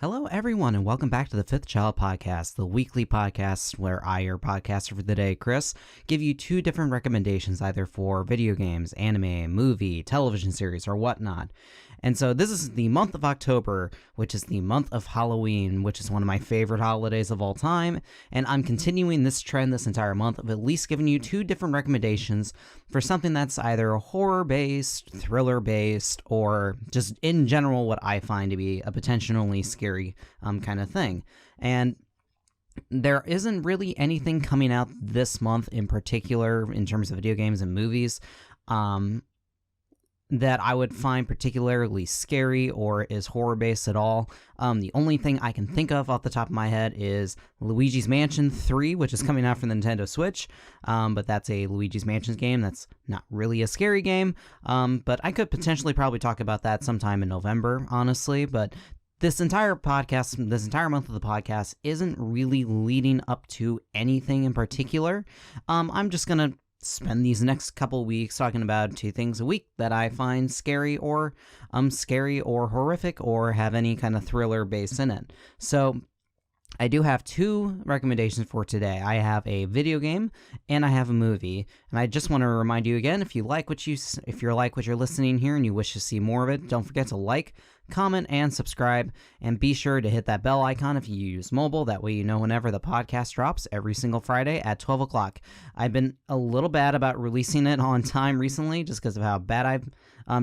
Hello, everyone, and welcome back to the Fifth Child Podcast, the weekly podcast where I, your podcaster for the day, Chris, give you two different recommendations either for video games, anime, movie, television series, or whatnot. And so this is the month of October, which is the month of Halloween, which is one of my favorite holidays of all time, and I'm continuing this trend this entire month of at least giving you two different recommendations for something that's either horror-based, thriller-based, or just in general what I find to be a potentially scary kind of thing. And there isn't really anything coming out this month in particular in terms of video games and movies that I would find particularly scary or is horror-based at all. The only thing I can think of off the top of my head is Luigi's Mansion 3, which is coming out for the Nintendo Switch, but that's a Luigi's Mansion game. That's not really a scary game, but I could potentially probably talk about that sometime in November, honestly, but this entire podcast, this entire month of the podcast isn't really leading up to anything in particular. I'm just going to spend these next couple weeks talking about two things a week that I find scary or horrific or have any kind of thriller base in it. So I do have two recommendations for today. I have a video game and I have a movie, and I just want to remind you again, if you're like what you're listening here and you wish to see more of it, don't forget to like, comment, and subscribe, and be sure to hit that bell icon if you use mobile. That way you know whenever the podcast drops every single Friday at 12 o'clock. I've been a little bad about releasing it on time recently just because of how bad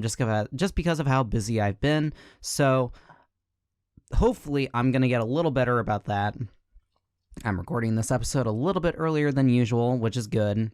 just because of how busy I've been. So hopefully I'm going to get a little better about that. I'm recording this episode a little bit earlier than usual, which is good.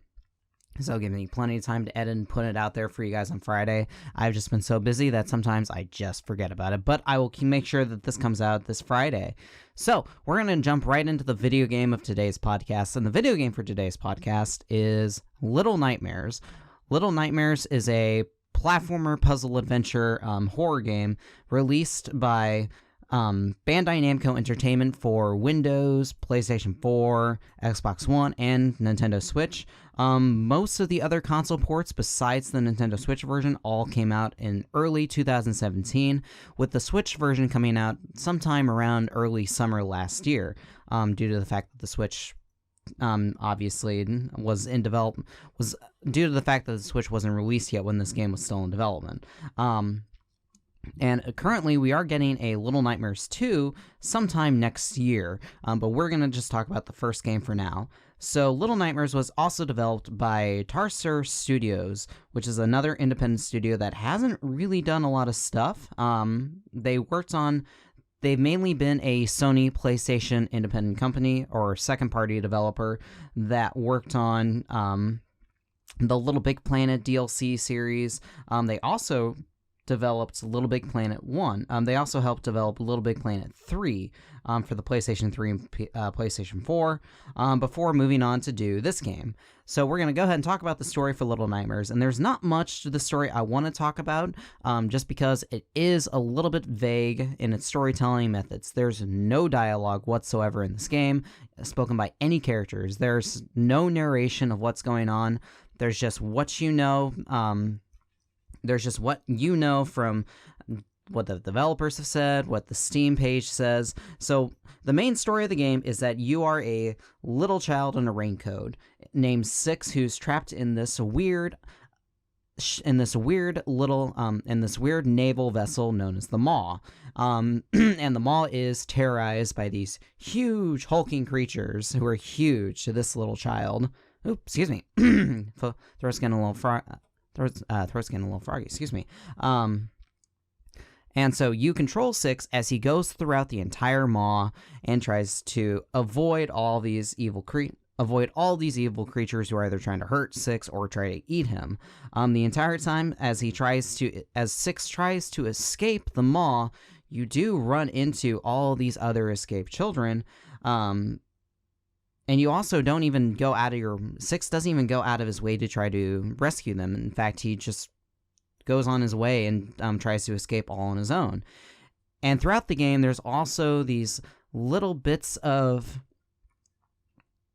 So giving me plenty of time to edit and put it out there for you guys on Friday. I've just been so busy that sometimes I just forget about it, but I will make sure that this comes out this Friday. So we're going to jump right into the video game of today's podcast, and the video game for today's podcast is Little Nightmares. Little Nightmares is a platformer puzzle adventure horror game released by Bandai Namco Entertainment for Windows, PlayStation 4, Xbox One, and Nintendo Switch. Most of the other console ports besides the Nintendo Switch version all came out in early 2017, with the Switch version coming out sometime around early summer last year, due to the fact that the Switch obviously was due to the fact that the Switch wasn't released yet when this game was still in development. And currently, we are getting a Little Nightmares 2 sometime next year, but we're going to just talk about the first game for now. So, Little Nightmares was also developed by Tarsier Studios, which is another independent studio that hasn't really done a lot of stuff. They've mainly been a Sony PlayStation independent company or second-party developer that worked on the Little Big Planet DLC series. They also developed Little Big Planet 1. They also helped develop Little Big Planet 3 for the PlayStation 3 and PlayStation 4 before moving on to do this game. So we're going to go ahead and talk about the story for Little Nightmares, and there's not much to the story I want to talk about just because it is a little bit vague in its storytelling methods. There's no dialogue whatsoever in this game spoken by any characters. There's no narration of what's going on. There's just what you know. There's just what you know from what the developers have said, what the Steam page says. So the main story of the game is that you are a little child in a raincoat named Six, who's trapped in this weird naval vessel known as the Maw. And the Maw is terrorized by these huge hulking creatures who are huge to this little child. Oops, excuse me. Throat's getting a little froggy, excuse me. And so you control Six as he goes throughout the entire Maw and tries to avoid all these evil creatures who are either trying to hurt Six or try to eat him. The entire time as Six tries to escape the Maw, you do run into all these other escaped children. And you also Six doesn't even go out of his way to try to rescue them. In fact, he just goes on his way and tries to escape all on his own. And throughout the game, there's also these little bits of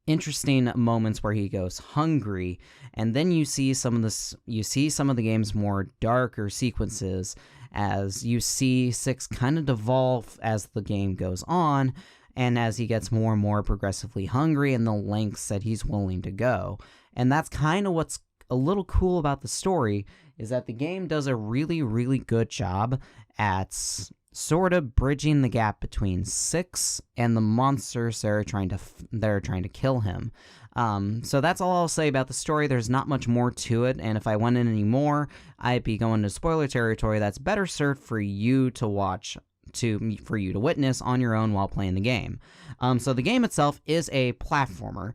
interesting moments where he goes hungry, and then you see some of the game's more darker sequences as you see Six kind of devolve as the game goes on, and as he gets more and more progressively hungry and the lengths that he's willing to go. And that's kind of what's a little cool about the story, is that the game does a really, really good job at sort of bridging the gap between Six and the monsters that are trying to kill him. So that's all I'll say about the story. There's not much more to it, and if I went in any more, I'd be going to spoiler territory that's better served for you to watch, for you to witness on your own while playing the game. So the game itself is a platformer.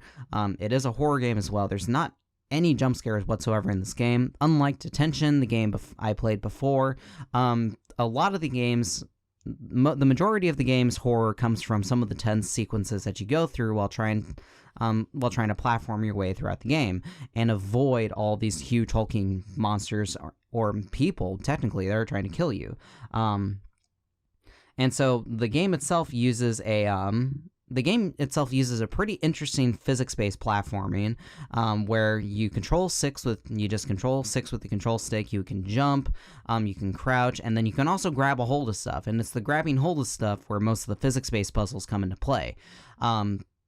It is a horror game as well. There's not any jump scares whatsoever in this game. Unlike Detention, the game I played before, a lot of the games, the majority of the game's horror comes from some of the tense sequences that you go through while trying to platform your way throughout the game and avoid all these huge hulking monsters or people, technically, that are trying to kill you. And so the game itself uses a pretty interesting physics-based platforming, where you control Six with the control stick. You can jump, you can crouch, and then you can also grab a hold of stuff. And it's the grabbing hold of stuff where most of the physics-based puzzles come into play.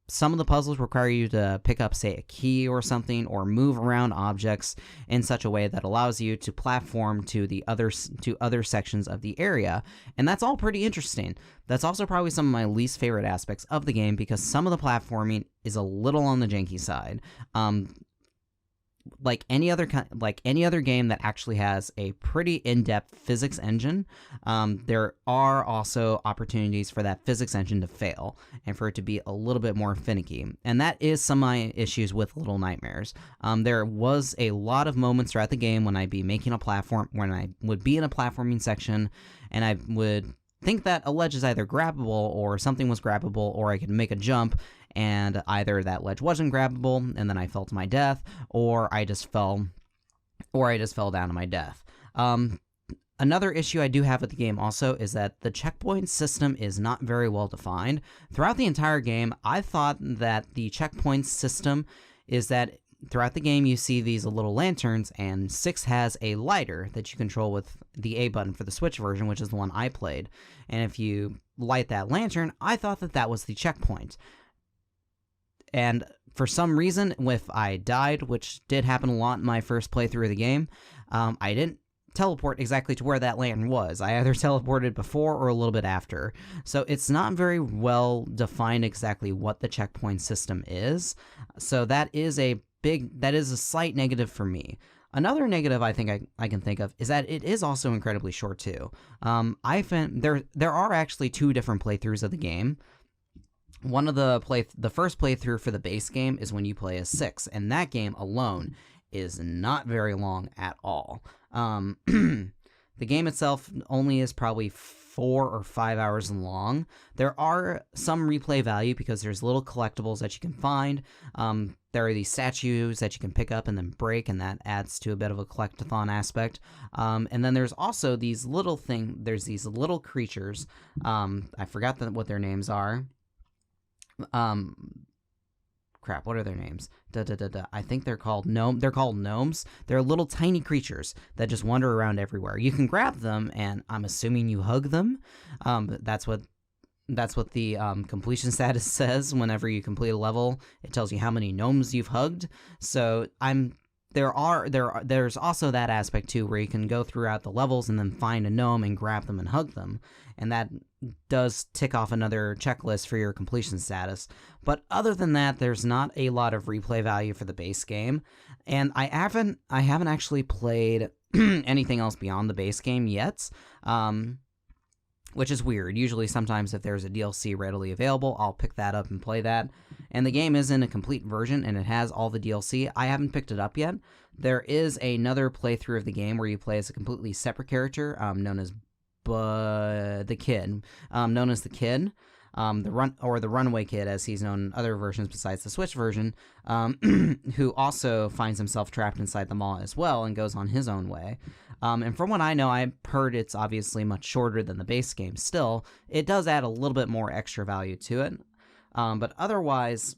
Some of the puzzles require you to pick up, say, a key or something, or move around objects in such a way that allows you to platform to other sections of the area, and that's all pretty interesting. That's also probably some of my least favorite aspects of the game, because some of the platforming is a little on the janky side. Like any other game that actually has a pretty in-depth physics engine, there are also opportunities for that physics engine to fail and for it to be a little bit more finicky. And that is some of my issues with Little Nightmares. There was a lot of moments throughout the game when I would be in a platforming section, and I would think that a ledge is either grabbable or something was grabbable, or I could make a jump and either that ledge wasn't grabbable and then I fell to my death, or I just fell down to my death. Another issue I do have with the game also is that the checkpoint system is not very well defined. Throughout the entire game, I thought that the checkpoint system is that throughout the game you see these little lanterns, and Six has a lighter that you control with the A button for the Switch version, which is the one I played. And if you light that lantern, I thought that was the checkpoint. And for some reason, if I died, which did happen a lot in my first playthrough of the game, I didn't teleport exactly to where that lantern was. I either teleported before or a little bit after. So it's not very well defined exactly what the checkpoint system is. So that is a slight negative for me. Another negative I think I can think of is that it is also incredibly short too. I found there are actually two different playthroughs of the game. One of the first playthrough for the base game is when you play as Six, and that game alone is not very long at all. The game itself only is probably 4 or 5 hours long. There are some replay value because there's little collectibles that you can find. There are these statues that you can pick up and then break, and that adds to a bit of a collectathon aspect. And then there's also these little creatures. I forgot what their names are. What are their names? I think they're called gnomes. They're little tiny creatures that just wander around everywhere. You can grab them, and I'm assuming you hug them. That's what the completion status says. Whenever you complete a level, it tells you how many gnomes you've hugged. So there's also that aspect too, where you can go throughout the levels and then find a gnome and grab them and hug them, and that does tick off another checklist for your completion status. But other than that, there's not a lot of replay value for the base game, and I haven't actually played anything else beyond the base game yet, which is weird. Usually sometimes if there's a DLC readily available, I'll pick that up and play that. And the game is in a complete version, and it has all the DLC. I haven't picked it up yet. There is another playthrough of the game where you play as a completely separate character, known as the Kid. The Runaway Kid, as he's known in other versions besides the Switch version, who also finds himself trapped inside the mall as well and goes on his own way. And from what I know, I've heard it's obviously much shorter than the base game. Still, it does add a little bit more extra value to it. But otherwise,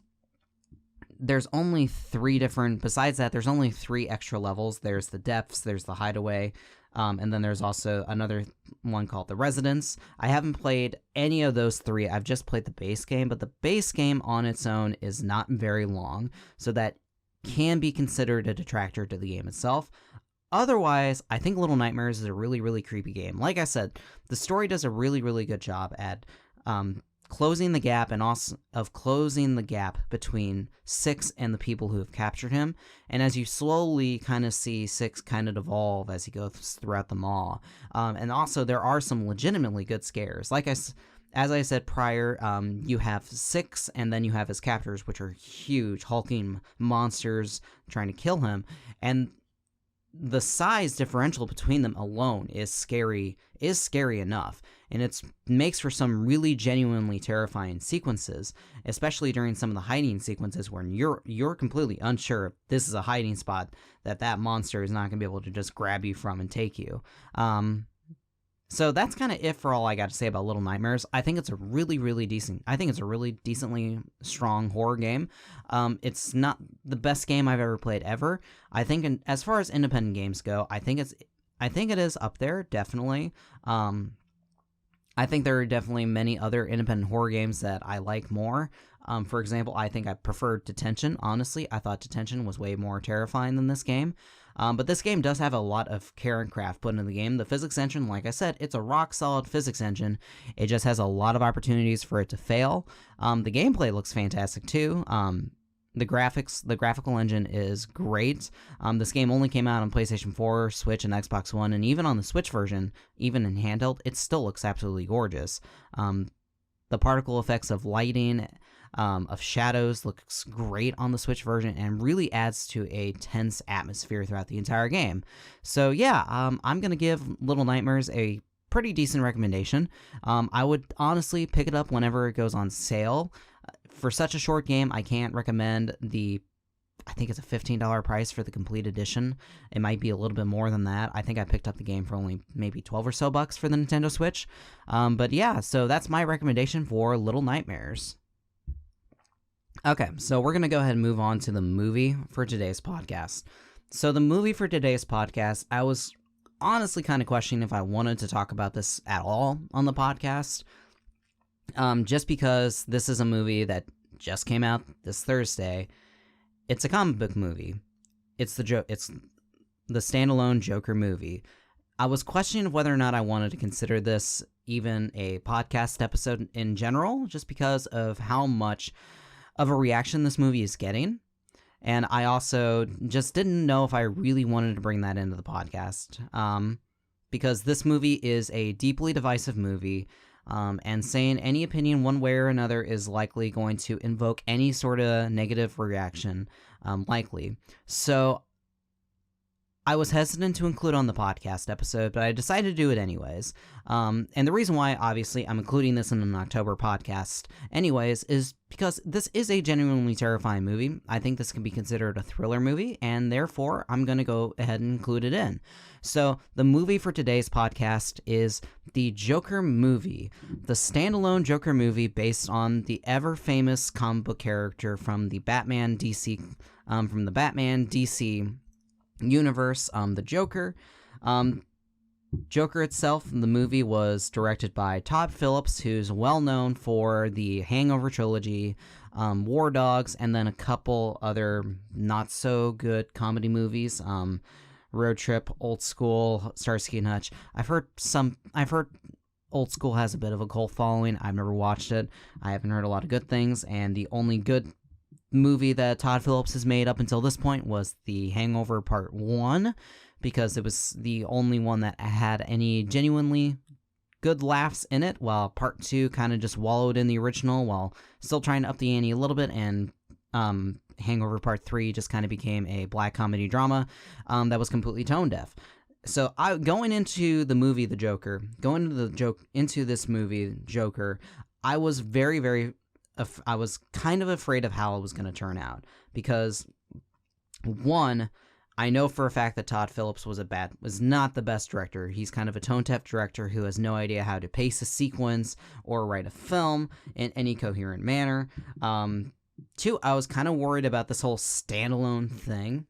there's only besides that, there's only 3 extra levels. There's the depths, there's the hideaway, and then there's also another one called the residence. I haven't played any of those 3. I've just played the base game, but the base game on its own is not very long, so that can be considered a detractor to the game itself. Otherwise, I think Little Nightmares is a really, really creepy game. Like I said, the story does a really, really good job at closing the gap, and also of closing the gap between Six and the people who have captured him. And as you slowly kind of see Six kind of evolve as he goes throughout the mall. And also there are some legitimately good scares. As I said prior, you have Six, and then you have his captors, which are huge hulking monsters trying to kill him. And the size differential between them alone is scary enough, and it makes for some really genuinely terrifying sequences, especially during some of the hiding sequences when you're completely unsure if this is a hiding spot that monster is not going to be able to just grab you from and take you. So that's kind of it for all I got to say about Little Nightmares. I think it's a really, really decently strong horror game. It's not the best game I've ever played ever. I think as far as independent games go, I think it is up there, definitely. I think there are definitely many other independent horror games that I like more. For example, I think I preferred Detention. Honestly, I thought Detention was way more terrifying than this game. But this game does have a lot of care and craft put into the game. The physics engine, like I said, it's a rock-solid physics engine. It just has a lot of opportunities for it to fail. The gameplay looks fantastic, too. The graphical engine is great. This game only came out on PlayStation 4, Switch, and Xbox One, and even on the Switch version, even in handheld, it still looks absolutely gorgeous. The particle effects of lighting, of shadows looks great on the Switch version, and really adds to a tense atmosphere throughout the entire game. So yeah, I'm going to give Little Nightmares a pretty decent recommendation. I would honestly pick it up whenever it goes on sale. For such a short game, I can't recommend I think it's a $15 price for the complete edition. It might be a little bit more than that. I think I picked up the game for only maybe 12 or so bucks for the Nintendo Switch. But yeah, so that's my recommendation for Little Nightmares. Okay, so we're going to go ahead and move on to the movie for today's podcast. So the movie for today's podcast, I was honestly kind of questioning if I wanted to talk about this at all on the podcast. Just because this is a movie that just came out this Thursday. It's a comic book movie. It's the standalone Joker movie. I was questioning whether or not I wanted to consider this even a podcast episode in general, just because of how much of a reaction this movie is getting. And I also just didn't know if I really wanted to bring that into the podcast. Because this movie is a deeply divisive movie. And saying any opinion one way or another is likely going to invoke any sort of negative reaction, likely. So I was hesitant to include on the podcast episode, but I decided to do it anyways. And the reason why, obviously, I'm including this in an October podcast anyways, is because this is a genuinely terrifying movie. I think this can be considered a thriller movie, and therefore, I'm going to go ahead and include it in. So, the movie for today's podcast is the Joker movie, the standalone Joker movie based on the ever-famous comic book character from the Batman DC universe, the Joker. Joker itself, the movie was directed by Todd Phillips, who's well known for the Hangover trilogy, War Dogs, and then a couple other not so good comedy movies, Road Trip, Old School, Starsky and Hutch. I've heard Old School has a bit of a cult following. I've never watched it. I haven't heard a lot of good things, and the only good movie that Todd Phillips has made up until this point was The Hangover Part 1, because it was the only one that had any genuinely good laughs in it, while Part 2 kind of just wallowed in the original while still trying to up the ante a little bit, and Hangover Part 3 just kind of became a black comedy drama that was completely tone deaf. So going into the movie The Joker, into this movie Joker, I was I was kind of afraid of how it was going to turn out, because one, I know for a fact that Todd Phillips was not the best director. He's kind of a tone-deaf director who has no idea how to pace a sequence or write a film in any coherent manner. Two, I was kind of worried about this whole standalone thing.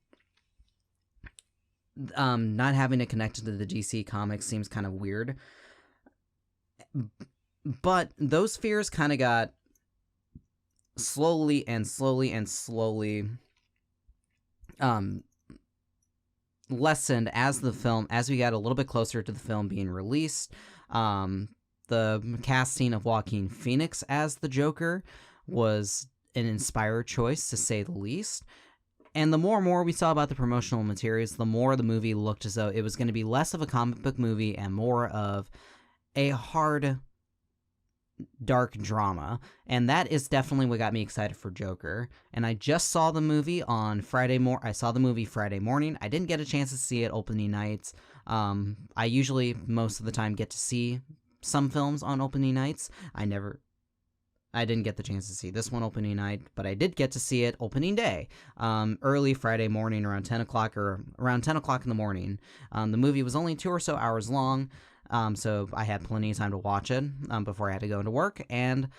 Not having it connected to the DC comics seems kind of weird. But those fears kind of got slowly lessened as we got a little bit closer to the film being released. The casting of Joaquin Phoenix as the Joker was an inspired choice, to say the least. And the more and more we saw about the promotional materials, the more the movie looked as though it was going to be less of a comic book movie and more of a hard, dark drama. And that is definitely what got me excited for Joker. And I just saw the movie on Friday morning. I didn't get a chance to see it opening nights. I usually, most of the time, get to see some films on opening nights. I didn't get the chance to see this one opening night, but I did get to see it opening day, early Friday morning around 10 o'clock in the morning. The movie was only 2 or so hours long, so I had plenty of time to watch it before I had to go into work. And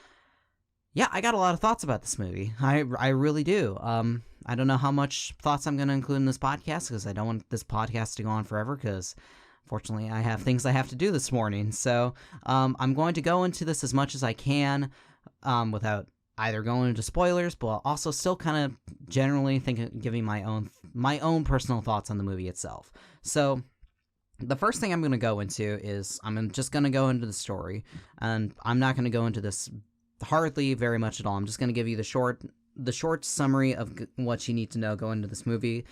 yeah, I got a lot of thoughts about this movie. I really do. I don't know how much thoughts I'm going to include in this podcast because I don't want this podcast to go on forever because fortunately I have things I have to do this morning. So I'm going to go into this as much as I can. Without either going into spoilers, but also still kind of generally giving my own personal thoughts on the movie itself. So the first thing I'm going to go into is I'm just going to go into the story, and I'm not going to go into this hardly very much at all. I'm just going to give you the short summary of what you need to know going into this movie.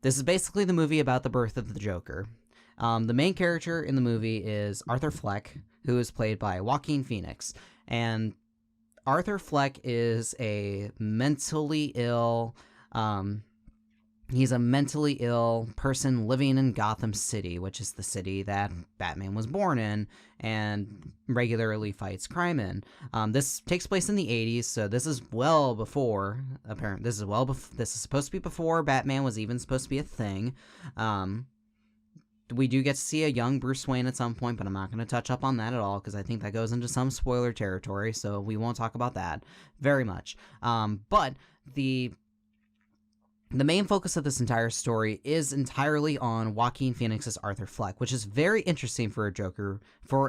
This is basically the movie about the birth of the Joker. The main character in the movie is Arthur Fleck, who is played by Joaquin Phoenix, and Arthur Fleck is a mentally ill, he's a mentally ill person living in Gotham City, which is the city that Batman was born in and regularly fights crime in. This takes place in the 80s, so this is well before, this is supposed to be before Batman was even supposed to be a thing. We do get to see a young Bruce Wayne at some point, but I'm not going to touch up on that at all because I think that goes into some spoiler territory, so we won't talk about that very much. But the main focus of this entire story is entirely on Joaquin Phoenix's Arthur Fleck, which is very interesting for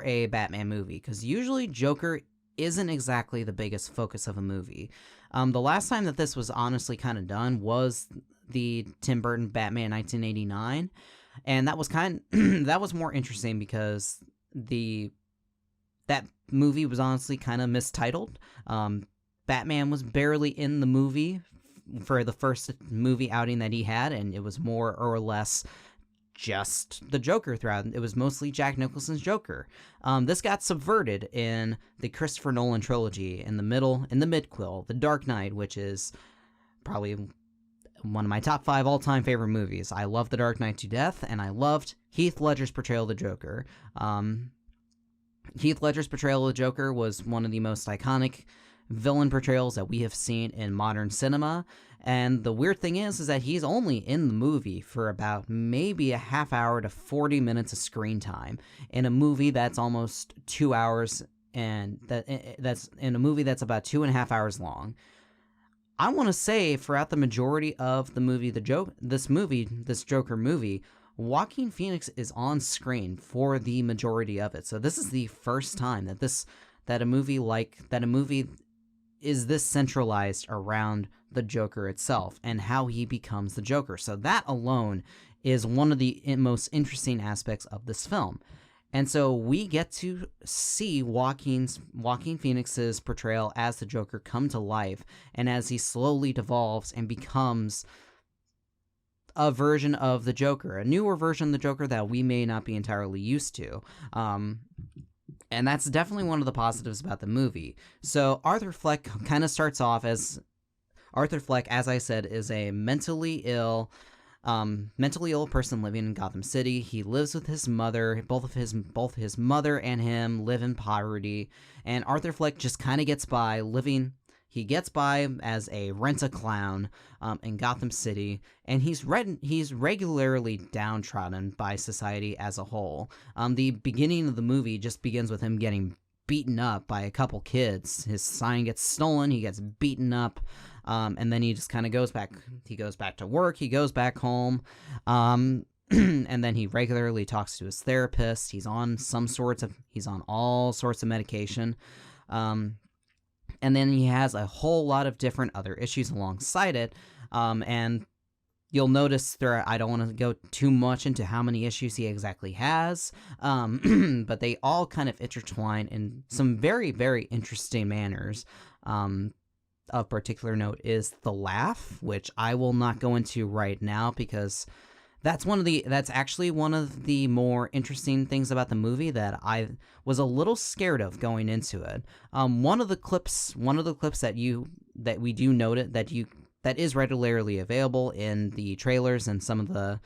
a Batman movie, because usually Joker isn't exactly the biggest focus of a movie. The last time that this was honestly kind of done was the Tim Burton Batman 1989. And that was that was more interesting because that movie was honestly kind of mistitled. Batman was barely in the movie for the first movie outing that he had, and it was more or less just the Joker throughout. It was mostly Jack Nicholson's Joker. This got subverted in the Christopher Nolan trilogy in the midquel, The Dark Knight, which is probably one of my top 5 all-time favorite movies. I love The Dark Knight to death, and I loved Heath Ledger's portrayal of the Joker. Heath Ledger's portrayal of the Joker was one of the most iconic villain portrayals that we have seen in modern cinema, and the weird thing is that he's only in the movie for about maybe a half hour to 40 minutes of screen time in a movie that's almost 2 hours, and that's in a movie that's about 2.5 hours long. I want to say throughout the majority of the movie, this Joker movie, Joaquin Phoenix is on screen for the majority of it. So this is the first time that a movie is this centralized around the Joker itself and how he becomes the Joker. So that alone is one of the most interesting aspects of this film. And so we get to see Joaquin Phoenix's portrayal as the Joker come to life, and as he slowly devolves and becomes a version of the Joker, a newer version of the Joker that we may not be entirely used to. And that's definitely one of the positives about the movie. So Arthur Fleck kind of starts off as I said, is a mentally ill person living in Gotham City. He lives with his mother. Both his mother and him live in poverty, and Arthur Fleck just kind of gets by living. He gets by as a rent-a-clown in Gotham City, and he's regularly downtrodden by society as a whole. The beginning of the movie just begins with him getting beaten up by a couple kids. His sign gets stolen, he gets beaten up, and then he just kind of goes back. He goes back to work, he goes back home, and then he regularly talks to his therapist. He's on all sorts of medication, and then he has a whole lot of different other issues alongside it, and you'll notice I don't want to go too much into how many issues he exactly has, but they all kind of intertwine in some very, very interesting manners. Of particular note is the laugh, which I will not go into right now because that's actually one of the more interesting things about the movie that I was a little scared of going into it. One of the clips that we do note that is regularly available in the trailers and some of the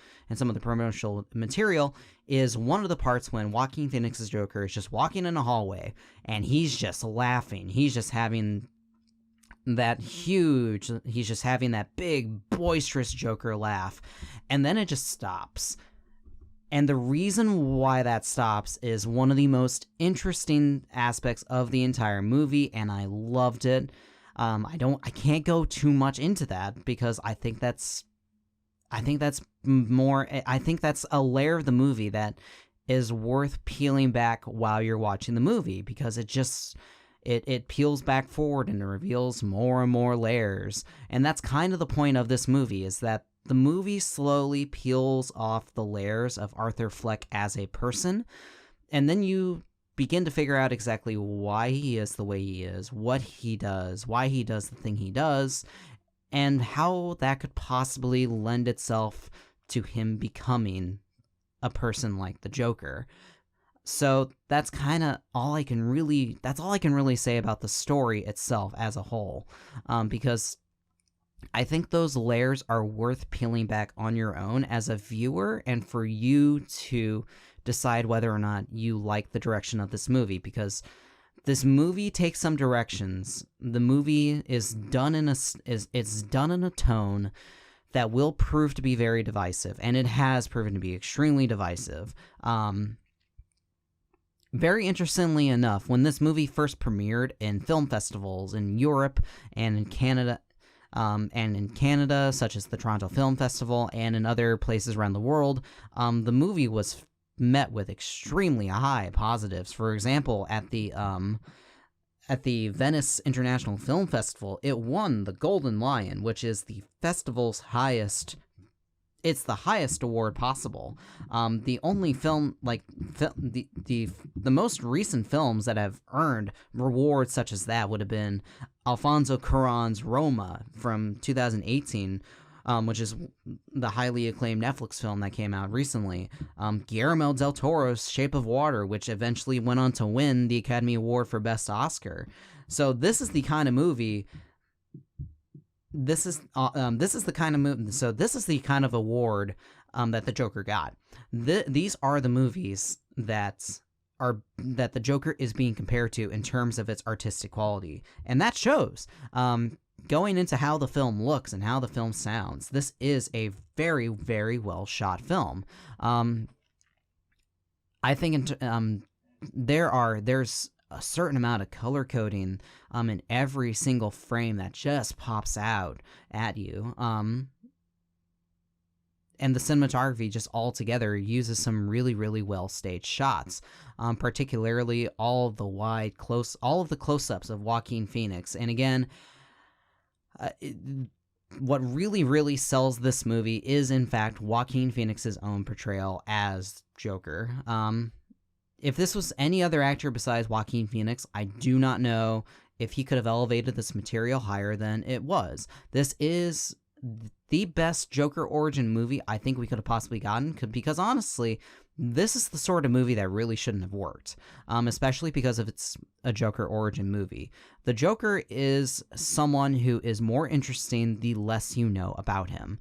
promotional material is one of the parts when Joaquin Phoenix's Joker is just walking in a hallway and he's just laughing. He's just having that big boisterous Joker laugh, and then it just stops. And the reason why that stops is one of the most interesting aspects of the entire movie, and I loved it. I can't go too much into that because I think that's a layer of the movie that is worth peeling back while you're watching the movie, because it peels back forward and it reveals more and more layers. And that's kind of the point of this movie, is that the movie slowly peels off the layers of Arthur Fleck as a person, and then you begin to figure out exactly why he is the way he is, what he does, why he does the thing he does, and how that could possibly lend itself to him becoming a person like the Joker. So that's kind of all I can really say about the story itself as a whole, because I think those layers are worth peeling back on your own as a viewer, and for you to decide whether or not you like the direction of this movie, because this movie takes some directions. The movie is done in a tone that will prove to be very divisive, and it has proven to be extremely divisive. Very interestingly enough, when this movie first premiered in film festivals in Europe and in Canada, such as the Toronto Film Festival, and in other places around the world, the movie was met with extremely high positives. For example, at the Venice International Film Festival, it won the Golden Lion, which is the festival's highest. It's the highest award possible. The only film, the most recent films that have earned rewards such as that would have been Alfonso Cuarón's Roma from 2018, which is the highly acclaimed Netflix film that came out recently. Guillermo del Toro's Shape of Water, which eventually went on to win the Academy Award for Best Oscar. So this is the kind of movie. This is the kind of award that the Joker got. These are the movies that the Joker is being compared to in terms of its artistic quality, and that shows. Going into how the film looks and how the film sounds, this is a very, very well shot film. I think there's a certain amount of color coding in every single frame that just pops out at you. And the cinematography just altogether uses some really, really well staged shots, particularly all of the close-ups of Joaquin Phoenix. And again, what really, really sells this movie is, in fact, Joaquin Phoenix's own portrayal as Joker. If this was any other actor besides Joaquin Phoenix, I do not know if he could have elevated this material higher than it was. This is the best Joker origin movie I think we could have possibly gotten, because honestly, this is the sort of movie that really shouldn't have worked, especially because it's a Joker origin movie. The Joker is someone who is more interesting the less you know about him.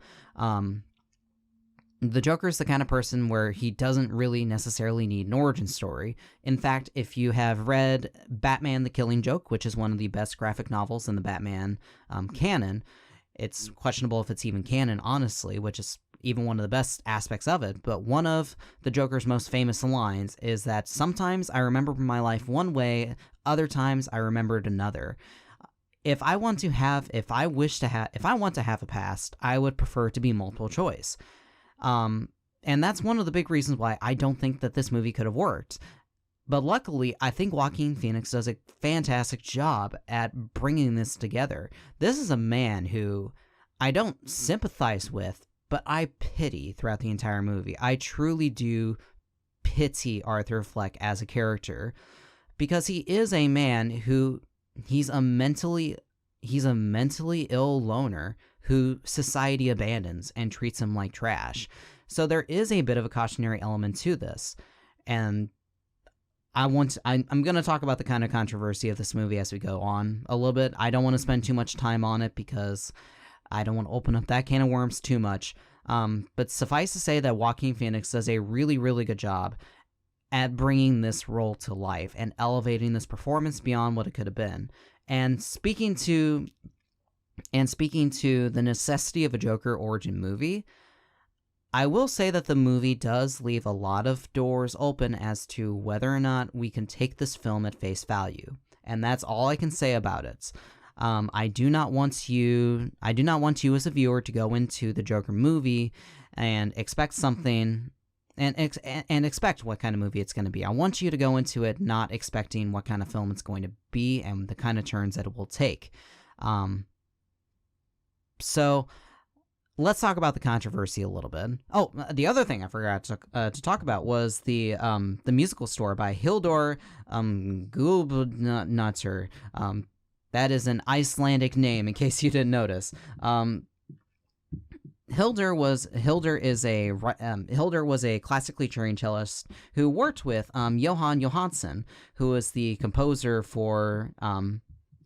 The Joker is the kind of person where he doesn't really necessarily need an origin story. In fact, if you have read Batman the Killing Joke, which is one of the best graphic novels in the Batman canon, it's questionable if it's even canon, honestly, which is even one of the best aspects of it, but one of the Joker's most famous lines is that sometimes I remember my life one way, other times I remembered another. If I want to have a past, I would prefer to be multiple choice. And that's one of the big reasons why I don't think that this movie could have worked. But luckily, I think Joaquin Phoenix does a fantastic job at bringing this together. This is a man who I don't sympathize with, but I pity throughout the entire movie. I truly do pity Arthur Fleck as a character, because he is a man who he's a mentally ill loner who society abandons and treats him like trash. So there is a bit of a cautionary element to this, and I'm going to talk about the kind of controversy of this movie as we go on a little bit. I don't want to spend too much time on it because I don't want to open up that can of worms too much. But suffice to say that Joaquin Phoenix does a really, really good job at bringing this role to life and elevating this performance beyond what it could have been. And speaking to the necessity of a Joker origin movie, I will say that the movie does leave a lot of doors open as to whether or not we can take this film at face value. And that's all I can say about it. I do not want you as a viewer to go into the Joker movie and expect something and expect what kind of movie it's going to be. I want you to go into it not expecting what kind of film it's going to be and the kind of turns that it will take. So let's talk about the controversy a little bit. Oh, the other thing I forgot to talk about was the musical score by Hildur Guðnadóttir. That is an Icelandic name, in case you didn't notice. Hildur was a classically trained cellist who worked with Jóhann Jóhannsson, who was the composer for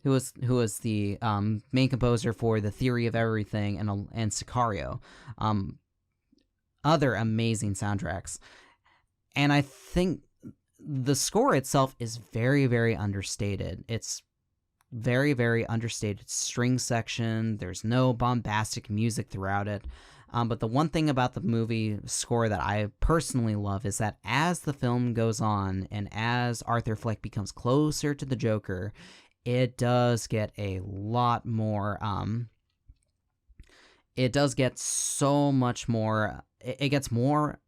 who was the main composer for The Theory of Everything and Sicario, other amazing soundtracks. And I think the score itself is very, very understated. It's very, very understated string section. There's no bombastic music throughout it. But the one thing about the movie score that I personally love is that as the film goes on and as Arthur Fleck becomes closer to the Joker, it does get a lot more, it does get so much more, it gets more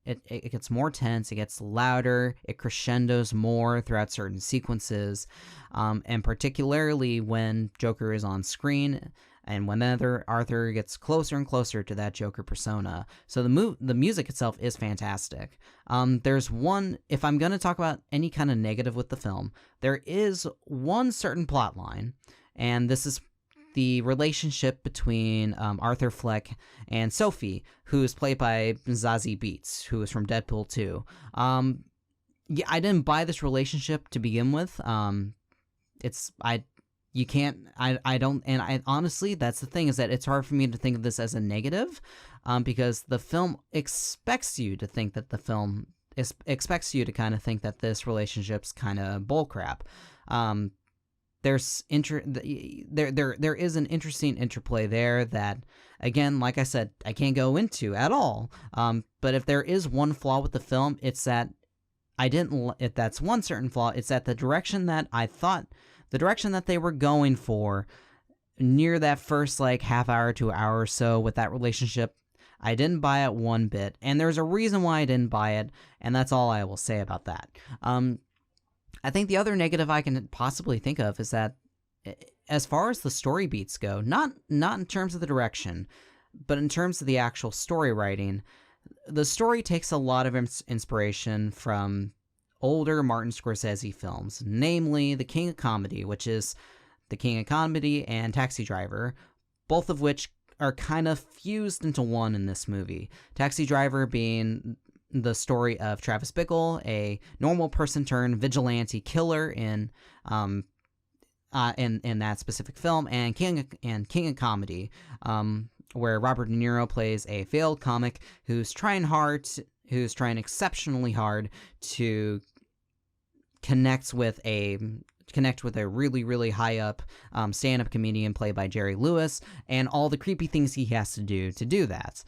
tense, it gets louder, it crescendos more throughout certain sequences, and particularly when Joker is on screen, and whenever Arthur gets closer and closer to that Joker persona. So the music itself is fantastic. There's one, if I'm going to talk about any kind of negative with the film, there is one certain plot line, and this is the relationship between Arthur Fleck and Sophie, who is played by Zazie Beetz, who is from Deadpool 2. Yeah, I didn't buy this relationship to begin with. Honestly, that's the thing, is that it's hard for me to think of this as a negative, because the film expects you to think that expects you to kind of think that this relationship's kind of bullcrap. There is an interesting interplay there that, again, like I said, I can't go into at all. But if there is one flaw with the film, it's that that's one certain flaw. It's that the direction that they were going for near that first half hour to hour or so with that relationship, I didn't buy it one bit. And there's a reason why I didn't buy it, and that's all I will say about that. I think the other negative I can possibly think of is that, as far as the story beats go, not in terms of the direction, but in terms of the actual story writing, the story takes a lot of inspiration from older Martin Scorsese films, namely The King of Comedy, which is The King of Comedy and Taxi Driver, both of which are kind of fused into one in this movie. Taxi Driver being the story of Travis Bickle, a normal person turned vigilante killer in that specific film, and King of Comedy, where Robert De Niro plays a failed comic who's trying exceptionally hard to connect with a really, really high up stand-up comedian played by Jerry Lewis, and all the creepy things he has to do that.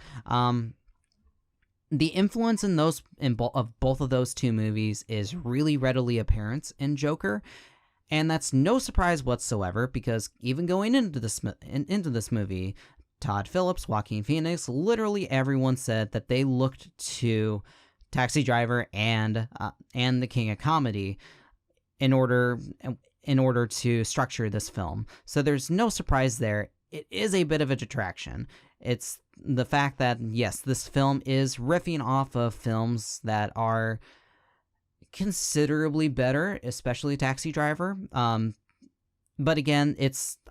the influence of both of those two movies is really readily apparent in Joker, and that's no surprise whatsoever, because even going into this movie, Todd Phillips, Joaquin Phoenix, literally everyone said that they looked to Taxi Driver and The King of Comedy in order to structure this film. So there's no surprise there. It is a bit of a detraction. It's the fact that, yes, this film is riffing off of films that are considerably better, especially Taxi Driver. But again,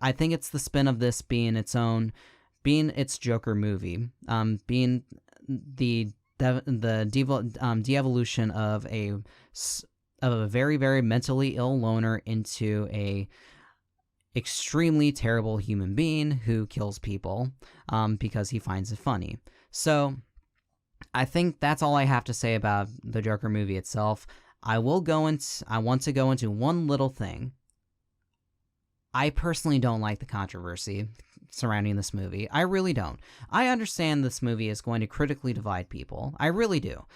I think it's the spin of this being its Joker movie, being the de-evolution of a very, very mentally ill loner into a extremely terrible human being who kills people because he finds it funny. So I think that's all I have to say about the Joker movie itself. I want to go into one little thing. I personally don't like the controversy surrounding this movie. I really don't. I understand this movie is going to critically divide people. I really do.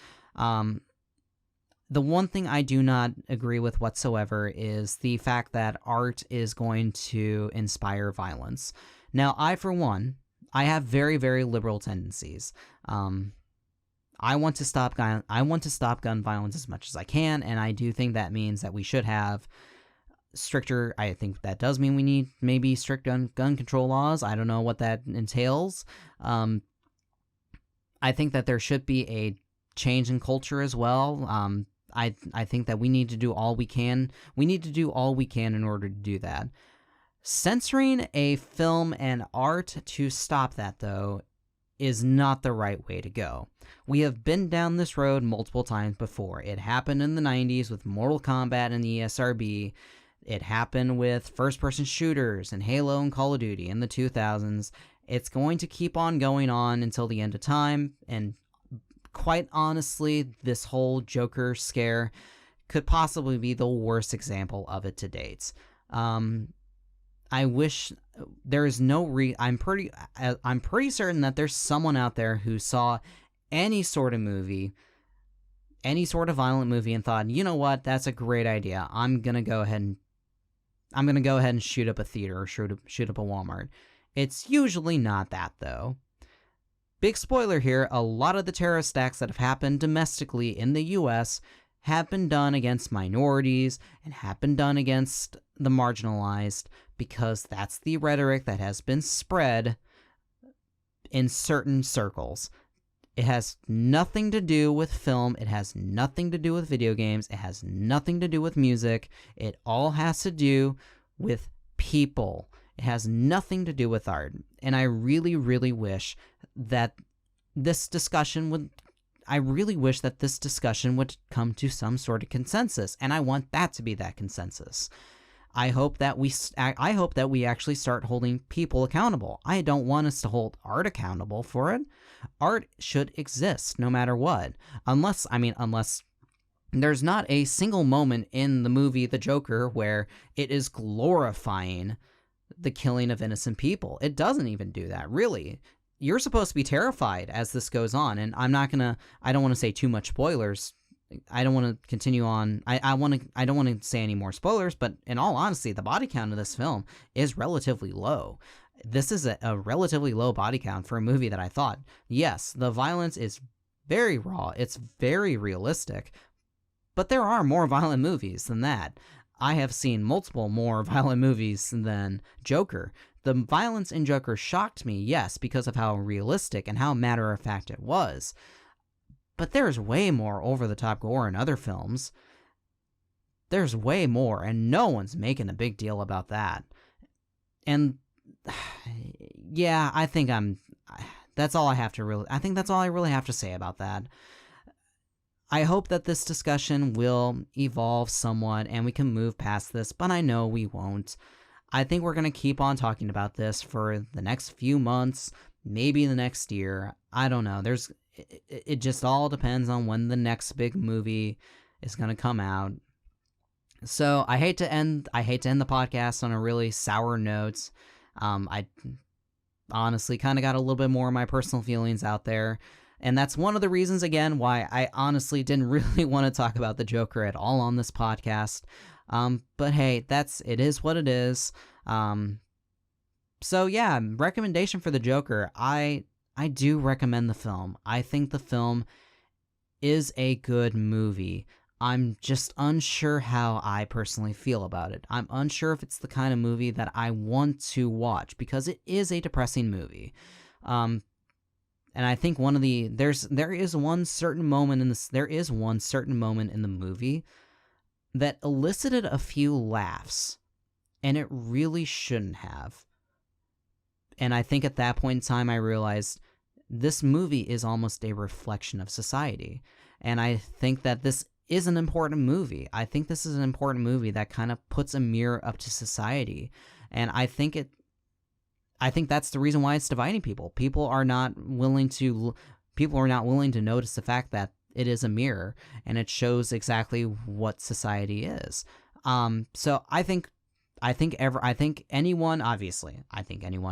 The one thing I do not agree with whatsoever is the fact that art is going to inspire violence. Now, for one, I have very, very liberal tendencies. I want to stop gun violence as much as I can, and I do think that means that we should have stricter. I think that does mean we need maybe strict gun control laws. I don't know what that entails. I think that there should be a change in culture as well. I think that we need to do all we can. We need to do all we can in order to do that. Censoring a film and art to stop that, though, is not the right way to go. We have been down this road multiple times before. It happened in the 90s with Mortal Kombat and the ESRB. It happened with first-person shooters and Halo and Call of Duty in the 2000s. It's going to keep on going on until the end of time, and quite honestly, this whole Joker scare could possibly be the worst example of it to date. I wish there is no I'm pretty certain that there's someone out there who saw any sort of movie, any sort of violent movie, and thought, you know what, that's a great idea. I'm gonna go ahead and shoot up a theater or shoot up a Walmart. It's usually not that, though. Big spoiler here, a lot of the terrorist acts that have happened domestically in the US have been done against minorities and have been done against the marginalized, because that's the rhetoric that has been spread in certain circles. It has nothing to do with film. It has nothing to do with video games. It has nothing to do with music. It all has to do with people. It has nothing to do with art. And I really, really wish that this discussion would come to some sort of consensus, and I want that to be that consensus. I hope that we actually start holding people accountable. I don't want us to hold art accountable for it. Art should exist no matter what. Unless there's not a single moment in the movie The Joker where it is glorifying the killing of innocent people. It doesn't even do that, really. You're supposed to be terrified as this goes on, and I don't want to say too much spoilers. I don't want to continue on. I don't want to say any more spoilers, but in all honesty, the body count of this film is relatively low. This is a relatively low body count for a movie that I thought, yes, the violence is very raw, it's very realistic, but there are more violent movies than that. I have seen multiple more violent movies than Joker. The violence in Joker shocked me, yes, because of how realistic and how matter-of-fact it was. But there's way more over-the-top gore in other films. There's way more, and no one's making a big deal about that. And, yeah, I think that's all I really have to say about that. I hope that this discussion will evolve somewhat and we can move past this, but I know we won't. I think we're going to keep on talking about this for the next few months, maybe the next year. I don't know. It just all depends on when the next big movie is going to come out. So I hate to end the podcast on a really sour note. I honestly kind of got a little bit more of my personal feelings out there. And that's one of the reasons, again, why I honestly didn't really want to talk about the Joker at all on this podcast. But hey, it is what it is. So yeah, recommendation for the Joker. I do recommend the film. I think the film is a good movie. I'm just unsure how I personally feel about it. I'm unsure if it's the kind of movie that I want to watch, because it is a depressing movie. And I think there is one certain moment in the movie that elicited a few laughs, and it really shouldn't have. And I think at that point in time I realized this movie is almost a reflection of society. And I think that this is an important movie. I think this is an important movie that kind of puts a mirror up to society. And I think that's the reason why it's dividing people. People are not willing to notice the fact that it is a mirror and it shows exactly what society is. So I think anyone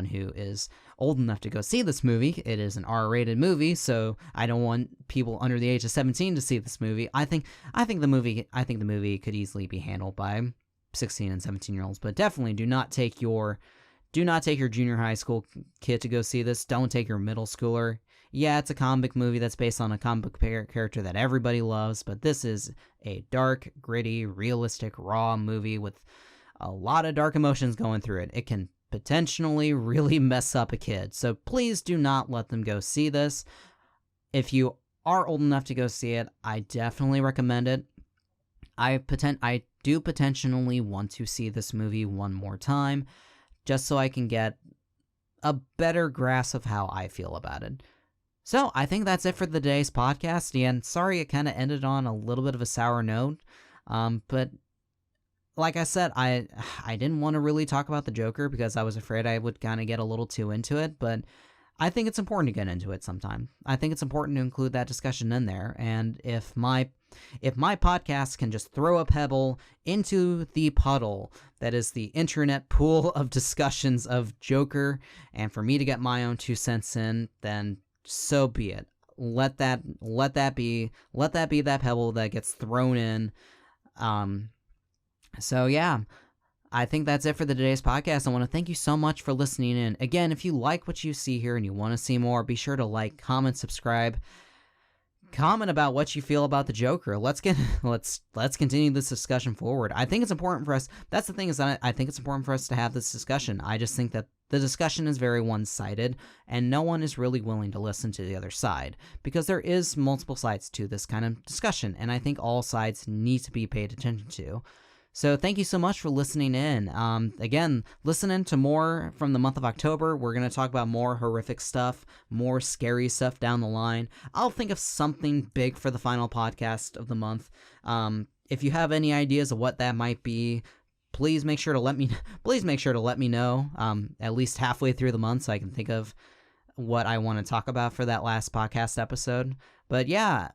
who is old enough to go see this movie, it is an R-rated movie, so I don't want people under the age of 17 to see this movie. I think the movie could easily be handled by 16 and 17-year-olds, but definitely do not take your junior high school kid to go see this. Don't take your middle schooler. Yeah, it's a comic book movie that's based on a comic book character that everybody loves, but this is a dark, gritty, realistic, raw movie with a lot of dark emotions going through it. It can potentially really mess up a kid, so please do not let them go see this. If you are old enough to go see it, I definitely recommend it. I do potentially want to see this movie one more time, just so I can get a better grasp of how I feel about it. So I think that's it for today's podcast, and sorry it kind of ended on a little bit of a sour note, but like I said, I didn't want to really talk about the Joker because I was afraid I would kind of get a little too into it, but I think it's important to get into it sometime. I think it's important to include that discussion in there, and if my podcast can just throw a pebble into the puddle that is the internet pool of discussions of Joker, and for me to get my own 2 cents in, then so be it. Let that be that pebble that gets thrown in. So yeah, I think that's it for today's podcast. I want to thank you so much for listening in. Again, if you like what you see here and you want to see more, be sure to like, comment, subscribe. Comment about what you feel about the Joker. Let's continue this discussion forward. I think it's important for us. That's the thing, is that I think it's important for us to have this discussion. I just think that the discussion is very one-sided, and no one is really willing to listen to the other side, because there is multiple sides to this kind of discussion, and I think all sides need to be paid attention to. So thank you so much for listening in. Again, listen in to more from the month of October. We're going to talk about more horrific stuff, more scary stuff down the line. I'll think of something big for the final podcast of the month. If you have any ideas of what that might be, please make sure to let me know at least halfway through the month, so I can think of what I want to talk about for that last podcast episode. But yeah,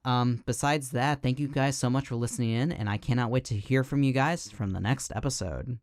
besides that, thank you guys so much for listening in, and I cannot wait to hear from you guys from the next episode.